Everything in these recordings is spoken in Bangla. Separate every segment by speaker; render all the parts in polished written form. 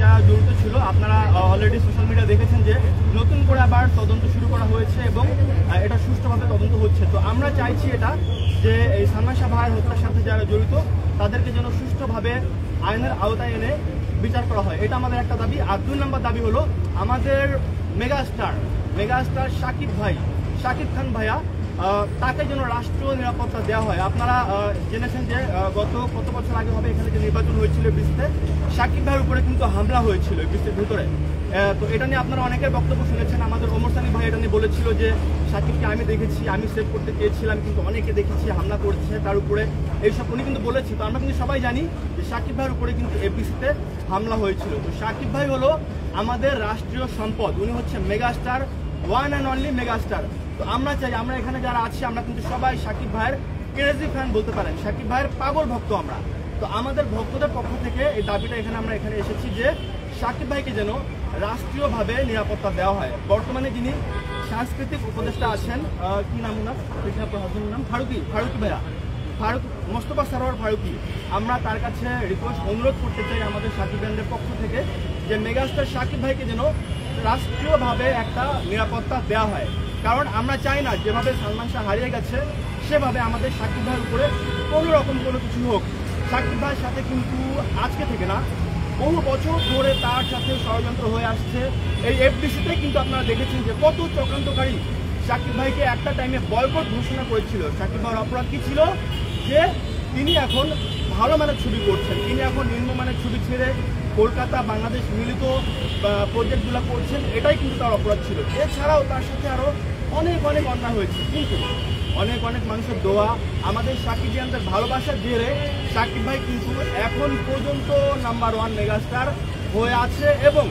Speaker 1: যারা জড়িত ছিল আপনারা অলরেডি সোশ্যাল মিডিয়া দেখেছেন যে নতুন করে আবার তদন্ত শুরু করা হয়েছে এবং এটা সুষ্ঠুভাবে তদন্ত হচ্ছে। তো আমরা চাইছি এটা যে এই সালমান শাহ ভাইয়ের হত্যার সাথে যারা জড়িত তাদেরকে যেন সুষ্ঠুভাবে আইনের আওতায় এনে বিচার করা হয়, এটা আমাদের একটা দাবি। আর 2 নম্বর দাবি হলো আমাদের মেগাস্টার শাকিব খান ভাইয়া তাকে যেন রাষ্ট্রীয় নিরাপত্তা দেওয়া হয়। আপনারা জেনেছেন যে কত বছর আগে হবে এখানে যে নির্বাচন হয়েছিল বিসিতে, শাকিব ভাইয়ের উপরে কিন্তু হামলা হয়েছিল বিসির ভিতরে। তো এটা নিয়ে আপনারা অনেকের বক্তব্য শুনেছেন। আমাদের ওমর সানি ভাই এটা নিয়ে বলেছিল যে শাকিবকে আমি দেখেছি, আমি সেভ করতে চেয়েছিলাম, কিন্তু অনেকে দেখেছি হামলা করছে তার উপরে, এইসব উনি কিন্তু বলেছি। তো আমরা কিন্তু সবাই জানি যে শাকিব ভাইয়ের উপরে কিন্তু এফডিসিতে হামলা হয়েছিল। তো শাকিব ভাই হলো আমাদের রাষ্ট্রীয় সম্পদ, উনি হচ্ছে megastar, one and only megastar. তো আমরা চাই, আমরা এখানে যারা আছি আমরা কিন্তু সবাই শাকিব ভাইয়ের ক্রেজি ফ্যান বলতে পারেন, শাকিব ভাইয়ের পাগল ভক্ত আমরা। তো আমাদের ভক্তদের পক্ষ থেকে এই দাবিটা আমরা এখানে এসেছি যে শাকিব ভাইকে যেন রাষ্ট্রীয়ভাবে নিরাপত্তা দেওয়া হয়। বর্তমানে যিনি সাংস্কৃতিক উপদেষ্টা আছেন, কি নাম ওনার, নাম ফারুকি ভাইয়া, মোস্তফা সরোয়ার ফারুকি, আমরা তার কাছে রিকোয়েস্ট অনুরোধ করতে চাই আমাদের শাকিব ভাইদের পক্ষ থেকে যে মেগাস্টার শাকিব ভাইকে যেন রাষ্ট্রীয়ভাবে একটা নিরাপত্তা দেওয়া হয়। কারণ আমরা চাই না যেভাবে সালমান শাহ হারিয়ে গেছে সেভাবে আমাদের শাকিব ভাইয়ের উপরে কোনো রকম কোনো কিছু হোক। শাকিব ভাইয়ের সাথে কিন্তু আজকে থেকে না, বহু বছর ধরে তার সাথে ষড়যন্ত্র হয়ে আসছে। এই এফডিসিতে কিন্তু আপনারা দেখেছেন যে কত চক্রান্তকারী শাকিব ভাইকে একটা টাইমে বয়কট ঘোষণা করেছিল। শাকিব ভাইয়ের অপরাধ কি ছিল যে তিনি এখন ভালো মানের ছবি করছেন, তিনি এখন নিম্নমানের ছবি ছেড়ে কলকাতা বাংলাদেশ মিলিত প্রজেক্টগুলো করছেন, এটাই কিন্তু তার অপরাধ ছিল। এছাড়াও তার সাথে আরও অনেক অন্যায় হয়েছে, কিন্তু অনেক মানুষের দোয়া, আমাদের শাকিবিয়ানদের ভালোবাসার জেরে শাকিব ভাই কিন্তু এখন পর্যন্ত নাম্বার 1 মেগাস্টার হয়ে আছে এবং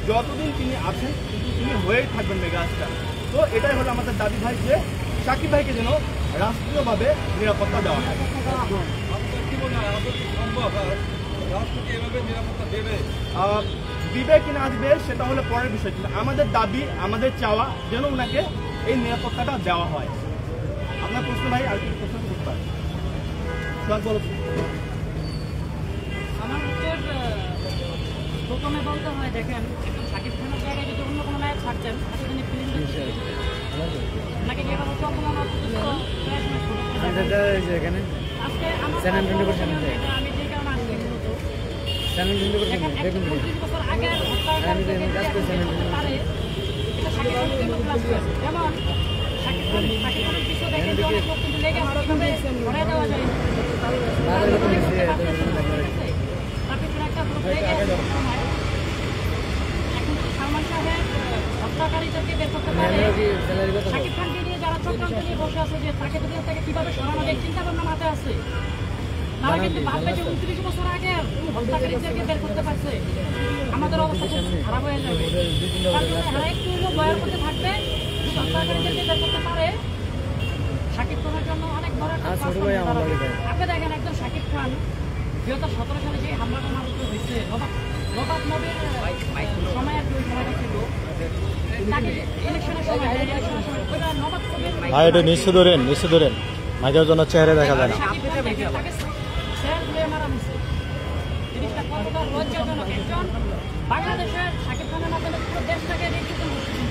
Speaker 1: যতদিন তিনি আছেন কিন্তু তিনি হয়েই থাকবেন মেগাস্টার। তো এটাই হলো আমাদের দাবি ভাই যে শাকিব ভাইকে যেন রাষ্ট্রীয়ভাবে নিরাপত্তা দেওয়া হয়। দিবে কি না দিবে সেটা হলো পরের বিষয়, কিন্তু আমাদের দাবি, আমাদের চাওয়া যেন ওনাকে এই নিরাপত্তাটা দেওয়া হয়। আপনার প্রশ্ন ভাই, আর কি প্রশ্ন করতে পারেন? বলো।
Speaker 2: আমার উত্তর প্রথমে বলতে হয়, দেখেন শাকিব খানের জায়গায় যদি অন্য কোনো নায়ক থাকতেন তিনি ফিল্ম নাকি যেভাবে সম্পূর্ণ আজকে আমি যে কারণে আসছি মূলত 25 বছর আগে যেমন শাকিব খানের কিছু দেখেন যে অনেক লোক কিন্তু লেগে ঘরে দেওয়া যায় সালমান শাহের হত্যাকারীদেরকে বের করতে পারে, শাকিব খানকে নিয়ে যারা চক্রান্ত নিয়ে বসে আছে যে তাকে কিভাবে সরানো যায় চিন্তা ভাবনা মাথায় আছে, তারা কিন্তু ভাববে যে 29 বছর আগে হত্যাকারীদেরকে বের করতে পারছে, আমাদের অবস্থা খুব খারাপ হয়ে যাবে। তারা একটু বয়ের মধ্যে থাকবে, হত্যাকারীদেরকে বের করতে পারে, শাকিব খানের জন্য অনেক বড় একটা। আপনি দেখেন একজন শাকিব খান 2017 সালে যে হামলাটা হয়েছে নবাব নবীর সময়, আর কি ওই সময়টা ছিল তাকে ইলেকশনের সময় নবাব নবীর
Speaker 3: নিশ্চয় ধরেন মাঝের জন্য চেহারা দেখা যায় না।
Speaker 2: জিনিসটা কতটা লজ্জাজনক, একজন বাংলাদেশের শাকিব খানের মাধ্যমে পুরো দেশটাকে নির্যাতন হচ্ছে।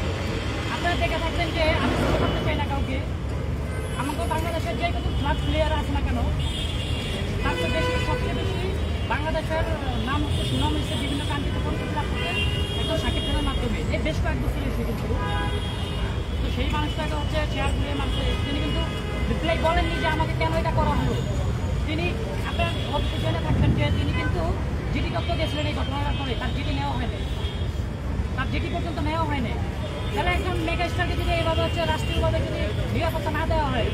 Speaker 2: আপনারা দেখে থাকবেন যে আমি শুরু করতে চাই না কাউকে, আমাকে বাংলাদেশের যে কোনো ক্লাব প্লেয়ার আছে না কেন তার তো বেশি, সবচেয়ে বেশি বাংলাদেশের নাম হচ্ছে, সুনাম হচ্ছে বিভিন্ন কান্ট্রিতে পরিচিত রাখতে একজন শাকিব খানের মাধ্যমে। এই বেশ কয়েক বছর এসে কিন্তু তো সেই মানুষটাকে হচ্ছে শেয়ার করে মানুষ, তিনি কিন্তু রিপ্লাই বলেননি যে আমাকে কেন এটা করা হলো। তিনি আপনার অবশ্যই জেনে থাকবেন যে তিনি কিন্তু জিডি তত্ত্ব গেছিলেন এই ঘটনার পরে, তার জিডি নেওয়া হয়নি, তার জিডি পর্যন্ত নেওয়া হয়নি। তাহলে একজন মেগাস্টারকে যদি এইভাবে হচ্ছে রাষ্ট্রীয়ভাবে যদি নিরাপত্তা না দেওয়া হয়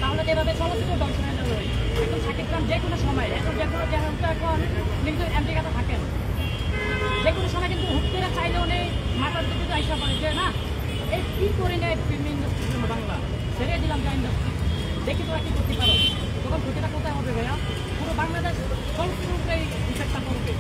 Speaker 2: তাহলে যেভাবে চলচ্চিত্র ধ্বংস হয়ে যাবে। এখন শাকিব খান যে কোনো সময় এখন কিন্তু আমেরিকাতে থাকেন, যে কোনো সময় কিন্তু হুট করে চাইলে উনি মাথার দিকে আইসা পড়ে যে না এই কী করি না ফিল্ম ইন্ডাস্ট্রির জন্য বাংলা ছেড়ে দিলাম যা ইন্ডাস্ট্রি, দেখি তোরা কী করতে পারো, তখন ক্ষতিটা কোথায় হবে ভাইয়া? পুরো বাংলাদেশ চলচ্চিত্রটাই ইফেক্টটা করবে।